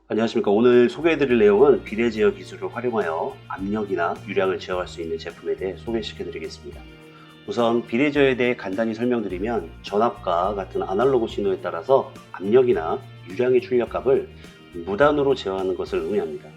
안녕하십니까. 오늘 소개해드릴 내용은 비례 제어 기술을 활용하여 압력이나 유량을 제어할 수 있는 제품에 대해 소개시켜드리겠습니다. 우선 비례 제어에 대해 간단히 설명드리면 전압과 같은 아날로그 신호에 따라서 압력이나 유량의 출력값을 무단으로 제어하는 것을 의미합니다.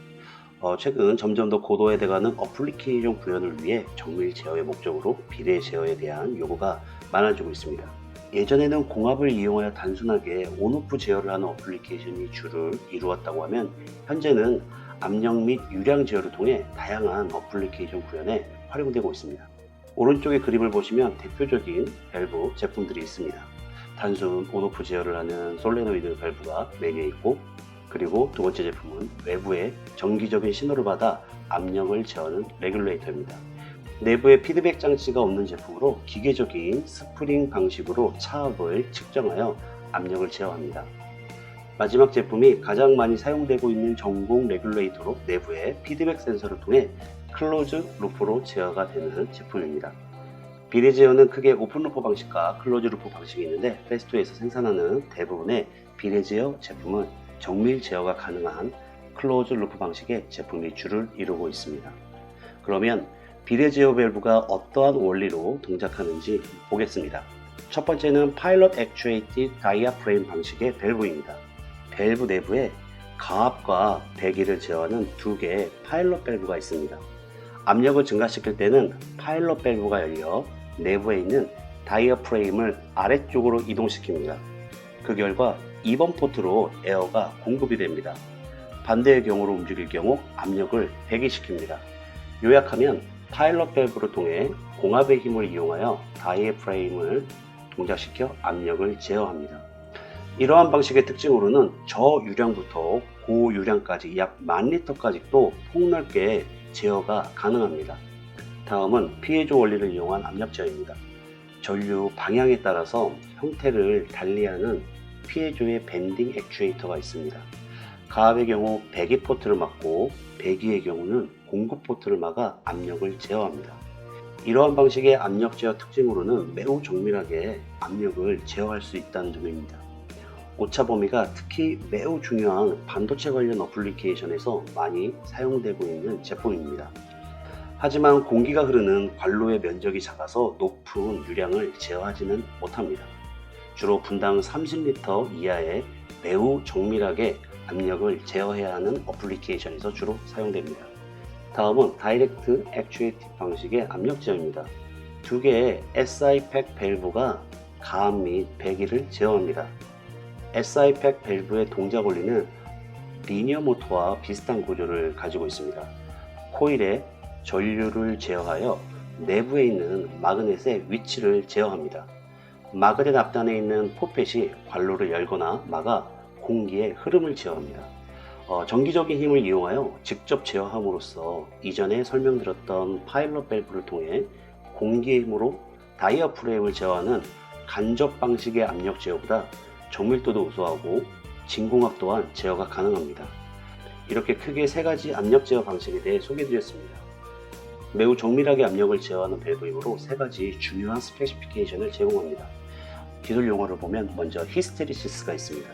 최근 점점 더 고도화돼가는 어플리케이션 구현을 위해 정밀 제어의 목적으로 비례 제어에 대한 요구가 많아지고 있습니다. 예전에는 공압을 이용하여 단순하게 온오프 제어를 하는 어플리케이션이 주를 이루었다고 하면, 현재는 압력 및 유량 제어를 통해 다양한 어플리케이션 구현에 활용되고 있습니다. 오른쪽의 그림을 보시면 대표적인 밸브 제품들이 있습니다. 단순 온오프 제어를 하는 솔레노이드 밸브가 메뉴에 있고, 그리고 두 번째 제품은 외부에 정기적인 신호를 받아 압력을 제어하는 레귤레이터입니다. 내부에 피드백 장치가 없는 제품으로 기계적인 스프링 방식으로 차압을 측정하여 압력을 제어합니다. 마지막 제품이 가장 많이 사용되고 있는 전공 레귤레이터로 내부에 피드백 센서를 통해 클로즈 루프로 제어가 되는 제품입니다. 비례 제어는 크게 오픈 루프 방식과 클로즈 루프 방식이 있는데, 페스토에서 생산하는 대부분의 비례 제어 제품은 정밀 제어가 가능한 클로즈 루프 방식의 제품이 주를 이루고 있습니다. 그러면 비례 제어 밸브가 어떠한 원리로 동작하는지 보겠습니다. 첫 번째는 파일럿 액추에이티드 다이아프레임 방식의 밸브입니다. 밸브 내부에 가압과 배기를 제어하는 두 개의 파일럿 밸브가 있습니다. 압력을 증가시킬 때는 파일럿 밸브가 열려 내부에 있는 다이아프레임을 아래쪽으로 이동시킵니다. 그 결과 2번 포트로 에어가 공급이 됩니다. 반대의 경우로 움직일 경우 압력을 배기시킵니다. 요약하면 파일럿 밸브를 통해 공압의 힘을 이용하여 다이아프레임을 동작시켜 압력을 제어합니다. 이러한 방식의 특징으로는 저유량부터 고유량까지 약 10,000리터까지도 폭넓게 제어가 가능합니다. 다음은 피에조 원리를 이용한 압력 제어입니다. 전류 방향에 따라서 형태를 달리하는 피에조의 밴딩 액추에이터가 있습니다. 가압의 경우 배기 포트를 막고, 배기의 경우는 공급 포트를 막아 압력을 제어합니다. 이러한 방식의 압력 제어 특징으로는 매우 정밀하게 압력을 제어할 수 있다는 점입니다. 오차 범위가 특히 매우 중요한 반도체 관련 어플리케이션에서 많이 사용되고 있는 제품입니다. 하지만 공기가 흐르는 관로의 면적이 작아서 높은 유량을 제어하지는 못합니다. 주로 분당 30리터 이하의 매우 정밀하게 압력을 제어해야 하는 어플리케이션에서 주로 사용됩니다. 다음은 다이렉트 액추에이티드 방식의 압력 제어입니다. 두 개의 SI팩 밸브가 가압 및 배기를 제어합니다. SI팩 밸브의 동작 원리는 리니어 모터와 비슷한 구조를 가지고 있습니다. 코일에 전류를 제어하여 내부에 있는 마그넷의 위치를 제어합니다. 마그넷 앞단에 있는 포펫이 관로를 열거나 막아 공기의 흐름을 제어합니다. 전기적인 힘을 이용하여 직접 제어함으로써 이전에 설명드렸던 파일럿 밸브를 통해 공기의 힘으로 다이아프레임을 제어하는 간접 방식의 압력 제어보다 정밀도도 우수하고 진공압 또한 제어가 가능합니다. 이렇게 크게 세 가지 압력 제어 방식에 대해 소개해드렸습니다. 매우 정밀하게 압력을 제어하는 밸브이므로 세 가지 중요한 스페시피케이션을 제공합니다. 기술 용어를 보면 먼저 히스테리시스가 있습니다.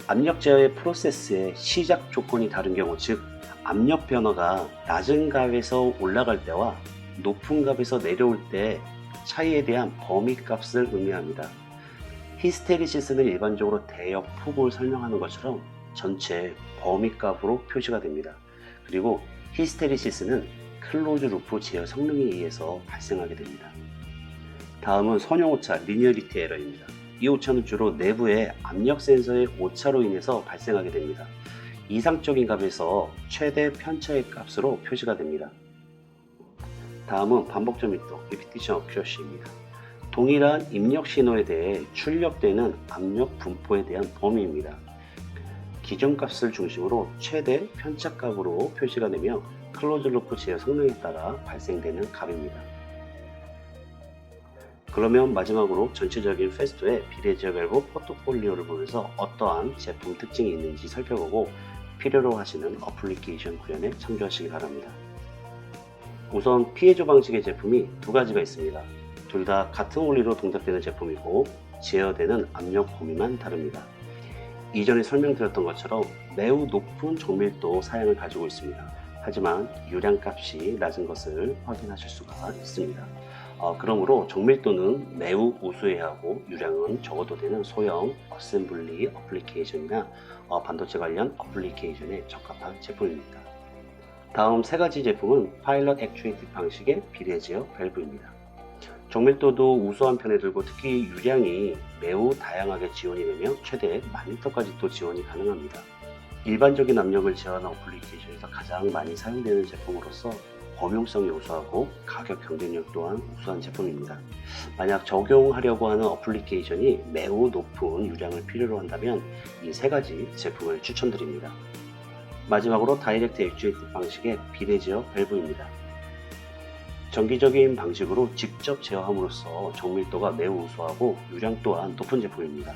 압력 제어의 프로세스의 시작 조건이 다른 경우, 즉 압력 변화가 낮은 값에서 올라갈 때와 높은 값에서 내려올 때 차이에 대한 범위 값을 의미합니다. 히스테리시스는 일반적으로 대역 폭을 설명하는 것처럼 전체 범위 값으로 표시가 됩니다. 그리고 히스테리시스는 클로즈 루프 제어 성능에 의해서 발생하게 됩니다. 다음은 선형 오차, 리니어리티 에러입니다. 이 오차는 주로 내부의 압력 센서의 오차로 인해서 발생하게 됩니다. 이상적인 값에서 최대 편차의 값으로 표시가 됩니다. 다음은 반복점 밀도, Repetition Accuracy입니다. 동일한 입력 신호에 대해 출력되는 압력 분포에 대한 범위입니다. 기존값을 중심으로 최대 편차값으로 표시가 되며 클로즈 루프 제어 성능에 따라 발생되는 값입니다. 그러면 마지막으로 전체적인 페스토의 비례 제어 밸브 포트폴리오를 보면서 어떠한 제품 특징이 있는지 살펴보고 필요로 하시는 어플리케이션 구현에 참조하시기 바랍니다. 우선 피에조 방식의 제품이 두 가지가 있습니다. 둘 다 같은 원리로 동작되는 제품이고 제어되는 압력 범위만 다릅니다. 이전에 설명드렸던 것처럼 매우 높은 정밀도 사양을 가지고 있습니다. 하지만 유량값이 낮은 것을 확인하실 수가 있습니다. 그러므로 정밀도는 매우 우수해야 하고 유량은 적어도 되는 소형 어셈블리 어플리케이션이나 반도체 관련 어플리케이션에 적합한 제품입니다. 다음 세 가지 제품은 파일럿 액추에이티드 방식의 비례제어 밸브입니다. 정밀도도 우수한 편에 들고 특히 유량이 매우 다양하게 지원이 되며 최대 10,000L까지도 지원이 가능합니다. 일반적인 압력을 제어하는 어플리케이션에서 가장 많이 사용되는 제품으로서 범용성이 우수하고 가격 경쟁력 또한 우수한 제품입니다. 만약 적용하려고 하는 어플리케이션이 매우 높은 유량을 필요로 한다면 이 세 가지 제품을 추천드립니다. 마지막으로 다이렉트 액추에이티드 방식의 비례제어 밸브입니다. 정기적인 방식으로 직접 제어함으로써 정밀도가 매우 우수하고 유량 또한 높은 제품입니다.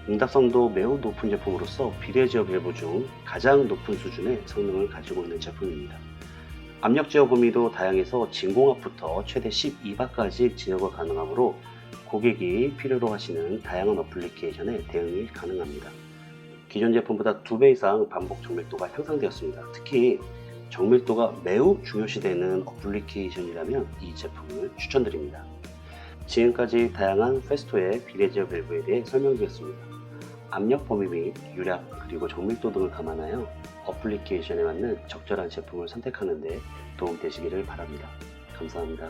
응답성도 매우 높은 제품으로서 비례제어 밸브 중 가장 높은 수준의 성능을 가지고 있는 제품입니다. 압력 제어 범위도 다양해서 진공압부터 최대 12바까지 제어가 가능하므로 고객이 필요로 하시는 다양한 어플리케이션에 대응이 가능합니다. 기존 제품보다 2배 이상 반복 정밀도가 향상되었습니다. 특히 정밀도가 매우 중요시되는 어플리케이션이라면 이 제품을 추천드립니다. 지금까지 다양한 페스토의 비례제어 밸브에 대해 설명드렸습니다. 압력 범위 및 유량 그리고 정밀도 등을 감안하여 어플리케이션에 맞는 적절한 제품을 선택하는 데 도움되시기를 바랍니다. 감사합니다.